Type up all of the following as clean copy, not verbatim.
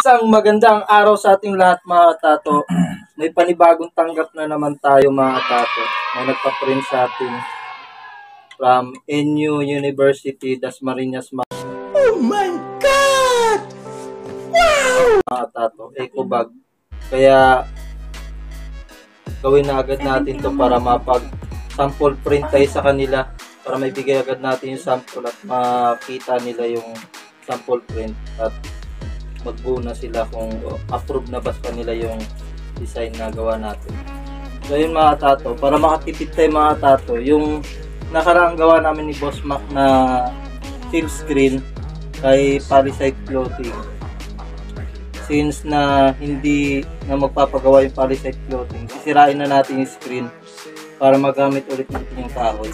Isang magandang araw sa ating lahat mga tato. May panibagong tanggap na naman tayo mga tato. May nagpa-print sa atin from NU University, Dasmariñas. Oh my God! Wow! Mga tato, eco bag. Kaya gawin na agad natin to para mapag-sample print tayo sa kanila. Para maibigay agad natin yung sample at makita nila yung sample print at magbuo na sila kung approve na ba sa kanila yung design na gawa natin. So yun mga tato, para makatipid tayo mga tato, yung nakaraang gawa namin ni Boss Mac na seal screen kay Palisade Clothing. Since na hindi na magpapagawa yung Palisade Clothing, sisirain na natin yung screen para magamit ulit natin yung kahoy.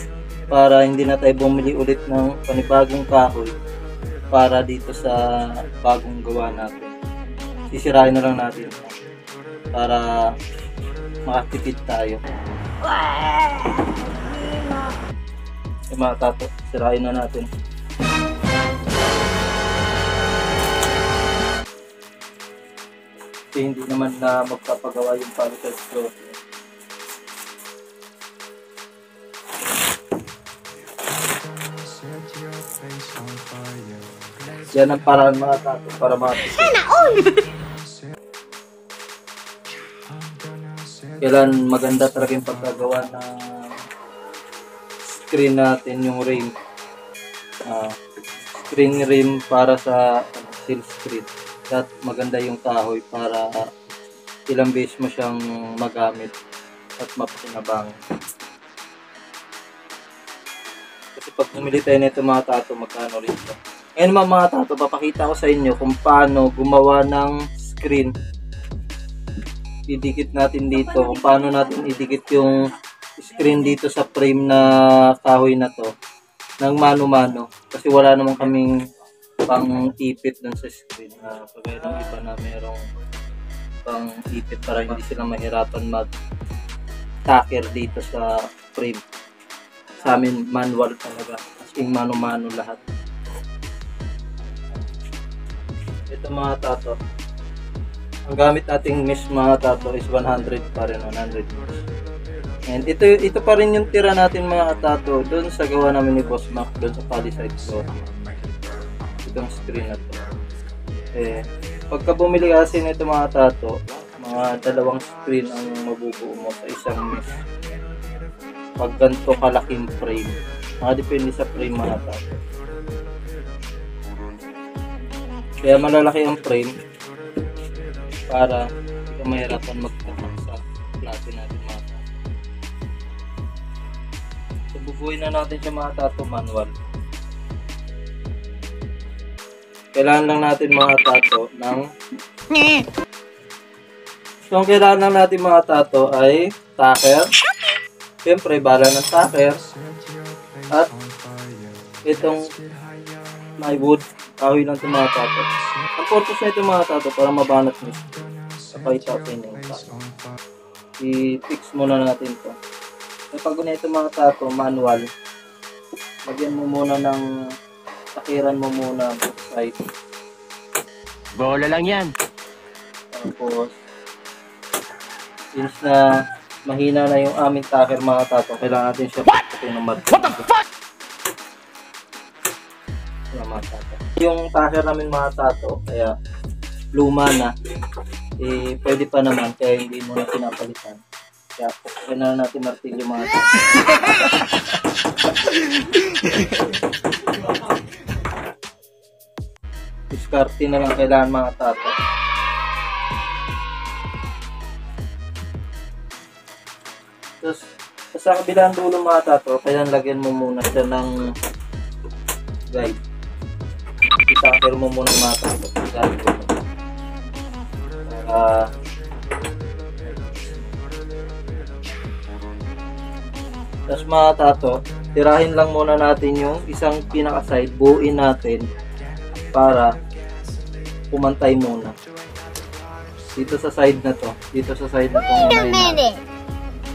Para hindi na tayo bumili ulit ng panibagong kahoy para dito sa bagong gawa natin. Sisirain na lang natin para makatipid tayo. Yung mga tato, sirain na natin. Kasi hindi naman na magpapagawa yung Palisade Clothing. Yan ang paraan mga tato para makatipid. Sana all! Kailan maganda talaga yung pagkagawa ng screen natin, yung rim. Screen rim para sa seal screen. At maganda yung kahoy para ilang beses mo siyang magamit at mapakinabang. Kasi pag bumili tayo nito mga tato, magkano rin ito. Ngayon mga tato, papakita ko sa inyo kung paano gumawa ng screen. Idikit natin dito, kung paano natin idikit yung screen dito sa frame na kahoy na to ng mano-mano. Kasi wala naman kaming pang ipit dun sa screen. Kagaya ng iba na merong pang ipit para hindi sila mahirapan mag-tacker dito sa frame. Sa amin manual talaga, as in mano-mano lahat. Ito mga tato, ang gamit nating mesh mga tato is 100 pa rin, 100 mesh. And ito pa rin yung tira natin mga tato doon sa gawa namin ni Boss Mac doon sa Palisade Clothing. Itong screen na to. Pagka bumili kasi nito mga tato, mga dalawang screen ang mabubuo mo sa isang mesh. Pag ganito kalaking frame, depende sa frame mga tato. Kaya malalaki ang frame para hindi ka mahirapan magtatak sa klase natin mga tato. So bubuhin na natin siya mga tato manual. Kailangan lang natin mga tato ng so ang kailangan lang natin mga tato ay tacker. Siyempre bala ng tacker at itong plywood. Kahoy lang ito mga tato. Ang purpose na ito mga tato para mabanat mo. Kapahita sa inyo yung tato. I-fix muna natin ito. Kapag ito mga tato, manual. Lagyan mo muna ng takiran mo muna both side. Bola lang yan. Tapos, since na mahina na yung aming taker mga tato, kailangan natin siya pagkakin ng martilyo. What the fuck? Mga tato. Yung taker namin mga tato, kaya luma na, pwede pa naman, kaya hindi mo na pinapalitan. Kaya pagkakin na natin martilyo mga tato. Diskarte na lang kailangan mga tato. Tapos, sa kabilang dulo mga tato, kailangan lagyan mo muna siya ng guide. I-tacker mo muna mga tato. Tapos mga tato, tirahin lang muna natin yung isang pinaka-side, buuin natin para pumantay muna. Dito sa side na to. Dito sa side na to. Wait a minute!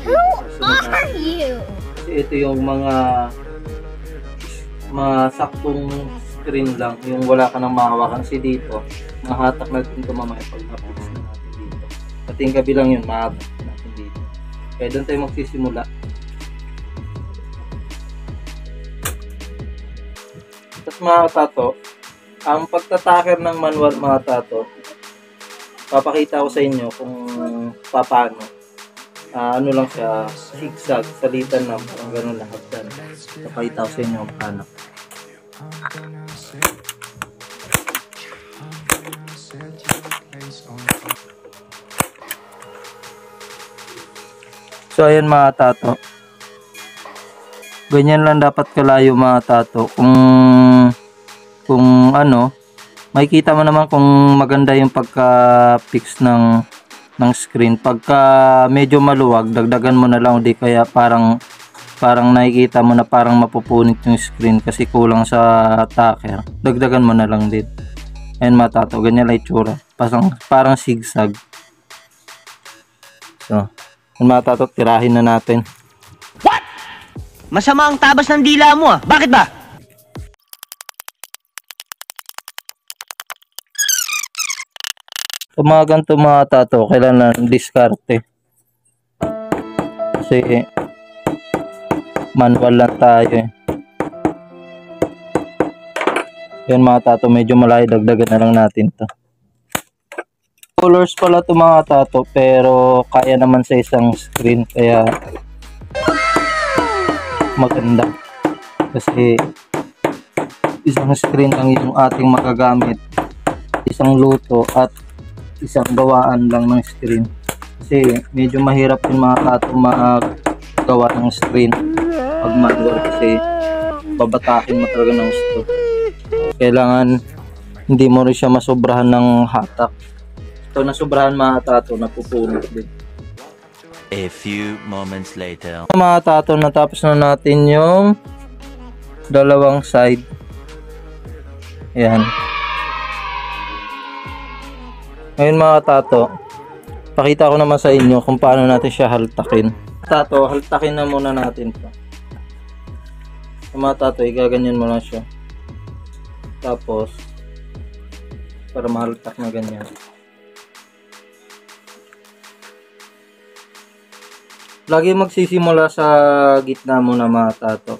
Who are you? Kasi ito yung mga saktong screen lang, yung wala ka nang mahawakan. Kasi dito Mahatak natin ito mamaya pag na-fix na natin dito. Pati yung kabilang yun, mahatak natin dito. Kaya doon tayo magsisimula. Tapos mga tato, ang pagtataker ng manual mga tato, papakita ko sa inyo kung paano. Ano lang siya, zigzag, salitan lang, parang gano'n lang. Papakita ko sa inyo kung paano. So ayan mga tato, ganyan lang dapat kalayo mga tato. Kung ano, makikita mo naman kung maganda yung pagka-fix ng screen. Pagka medyo maluwag, dagdagan mo na lang, di kaya parang nakikita mo na parang mapupunit yung screen kasi kulang sa tacker. Dagdagan mo na lang din. Ayan mga tato, ganyan lang itsura. Parang zigzag. So, mga tato, tirahin na natin. What? Masama ang tabas ng dila mo ah. Bakit ba? Sa mga ganito mga tato, kailangan diskarte. Kasi manual lang tayo eh. Yan mga tato, medyo malayo, dagdagan na lang natin to. Colors pala to mga tato, pero kaya naman sa isang screen, kaya maganda. Kasi isang screen lang yung ating magagamit, isang luto at isang gawaan lang ng screen. Kasi medyo mahirap yung mga tato magawa ng screen pag manual, kasi babatakin mo talaga ng gusto. Kailangan hindi mo rin siya masobrahan ng hatak. So nasobrahan mga tato, napupunot din. A few moments later. Mga tato, natapos na natin yung dalawang side. Ayan. Ngayon mga tato, pakita ko naman sa inyo kung paano natin siya haltakin. Tato, haltakin na muna natin to. Mga tato, igaganyan mo lang siya. Tapos, para mahaltak na ganyan. Lagi magsisimula sa gitna mo na mga tato,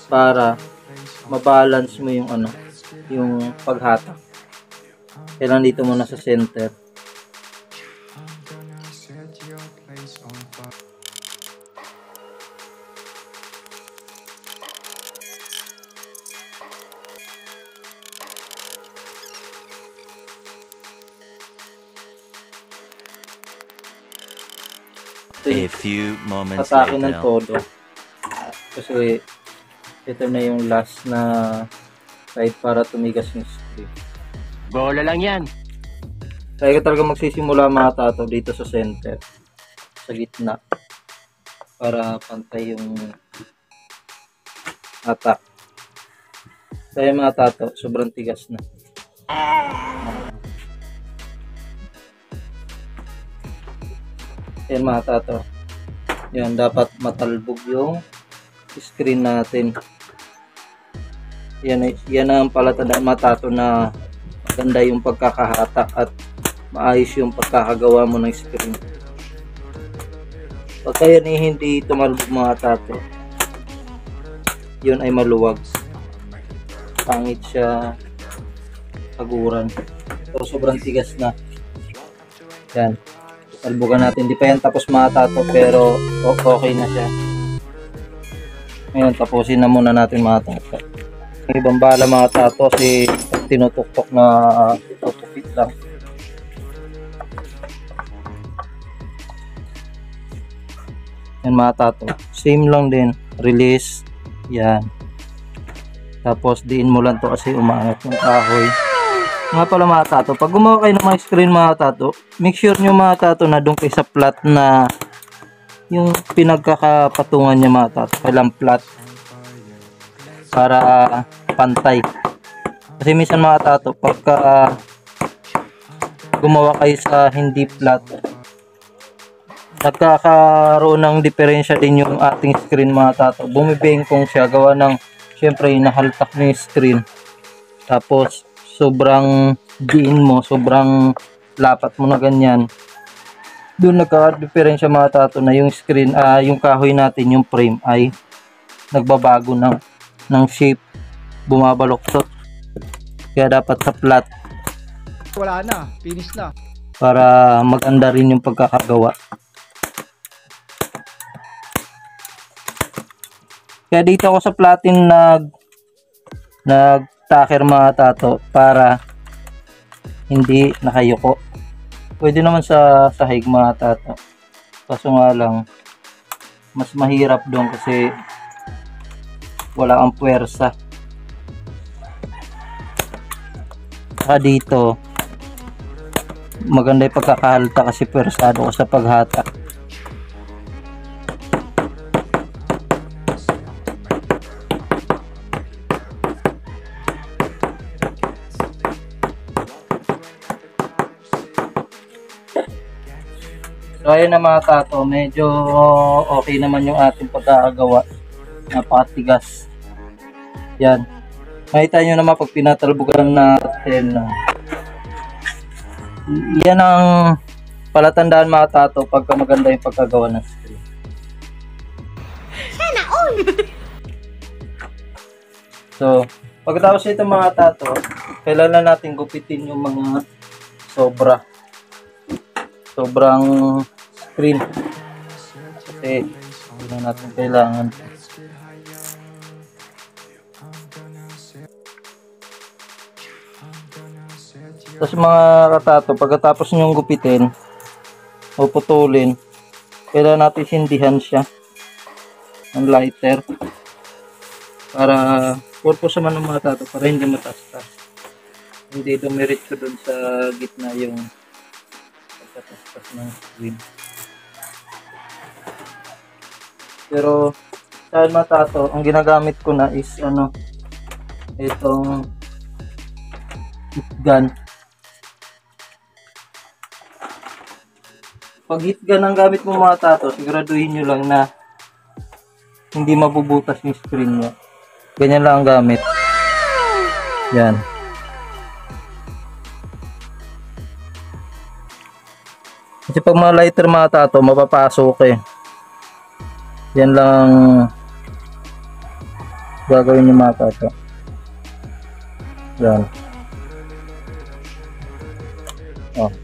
para mabalance mo yung yung paghatak. Kailan dito muna sa center. A few moments Hatakin ng later. todo. Kasi ito na yung last na side para tumigas yung screen. Bola lang yan. Kaya ka talaga magsisimula mga tato dito sa center, sa gitna, para pantay yung hatak. Kaya mga tato, sobrang tigas na. Yan mga tato, yan dapat matalbog yung screen natin. Yan ang palatandaan mga tato na maganda yung pagkakahatak at maayos yung pagkakagawa mo ng screen. Pagka yan ay hindi tumalbog mga tato, yun ay maluwag, pangit siya, paguran. So sobrang tigas na. Yan, talbugan natin, di pa yan tapos mga tato, pero okay na siya. Ngayon tapusin na muna natin mga tato. Yung ibang bala mga tato, si tinutuktok na tutupit lang. Yan mga tato, same lang din, release, yan. Tapos diin mo lang to kasi umangat yung kahoy. Nga pala mga tato, pag gumawa kayo ng mga screen mga tato, make sure nyo mga tato na doon kayo sa flat na yung pinagkakapatungan niya mga tato, kailang flat para pantay. Kasi minsan mga tato, pagka gumawa kayo sa hindi flat, nagkakaroon ng diferensya din yung ating screen mga tato. Bumibengkong siya, gawa ng syempre nahaltak na yung screen. Tapos sobrang diin mo, sobrang lapat mo na ganyan, doon nagka-diferensya mga tato na yung screen, yung kahoy natin, yung frame ay nagbabago ng shape, bumabaloktot. Kaya dapat sa flat Wala na, finish na. para maganda rin yung pagkakagawa. Kaya dito ako sa platin nag-tacker mga tato para hindi nakayuko. Pwede naman sa sahig mga tato. Kaso nga lang mas mahirap doon kasi wala kang puwersa. Saka dito maganda yung pagkakahalta kasi puwersado ka sa paghata. So ayun na mga tato, medyo okay naman yung ating pagkakagawa. Napakatigas. Yan. Makita nyo naman pag pinatalbugan natin. Yan ang palatandaan mga tato pagka maganda yung pagkagawa ng screen. Sana all. So, pagkatapos ito mga tato, kailangan natin gupitin yung mga sobrang screen kasi hindi na natin kailangan. Tapos mga katato, pagkatapos nyong gupitin o putulin, kailangan natin sindihan siya ng lighter para purpose naman ng mga tato para hindi matastas, hindi dumiretso dun sa gitna yung pagkatastas ng screen. Pero sa mga tato, ang ginagamit ko na is itong heat gun. Pag heat gun ang gamit mo mga tato, siguraduhin nyo lang na hindi mabubutas yung screen nyo. Ganyan lang ang gamit. Yan. Kasi pag mga lighter mga tato, mapapasok eh. Yan lang gagawin nyo mga tato. Yan. Oh.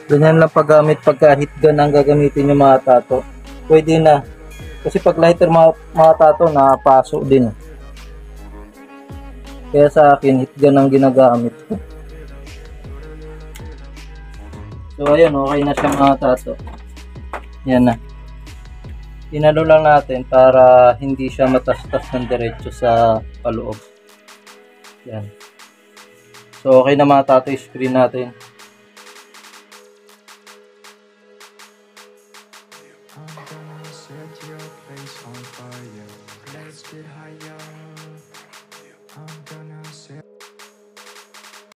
Ganyan lang paggamit pagka heat gun ang gagamitin yung mga tato. Pwede na. Kasi pag lighter mga tato, napasok din. Kaya sa akin, heat gun ang ginagamit ko. So ayun, okay na siya mga tato. Yan na. Inalo lang natin para hindi siya matastas ng diretso sa paloob. Yan. So okay na mga tato yung screen natin. I'm gonna set your place on fire. Let's get higher.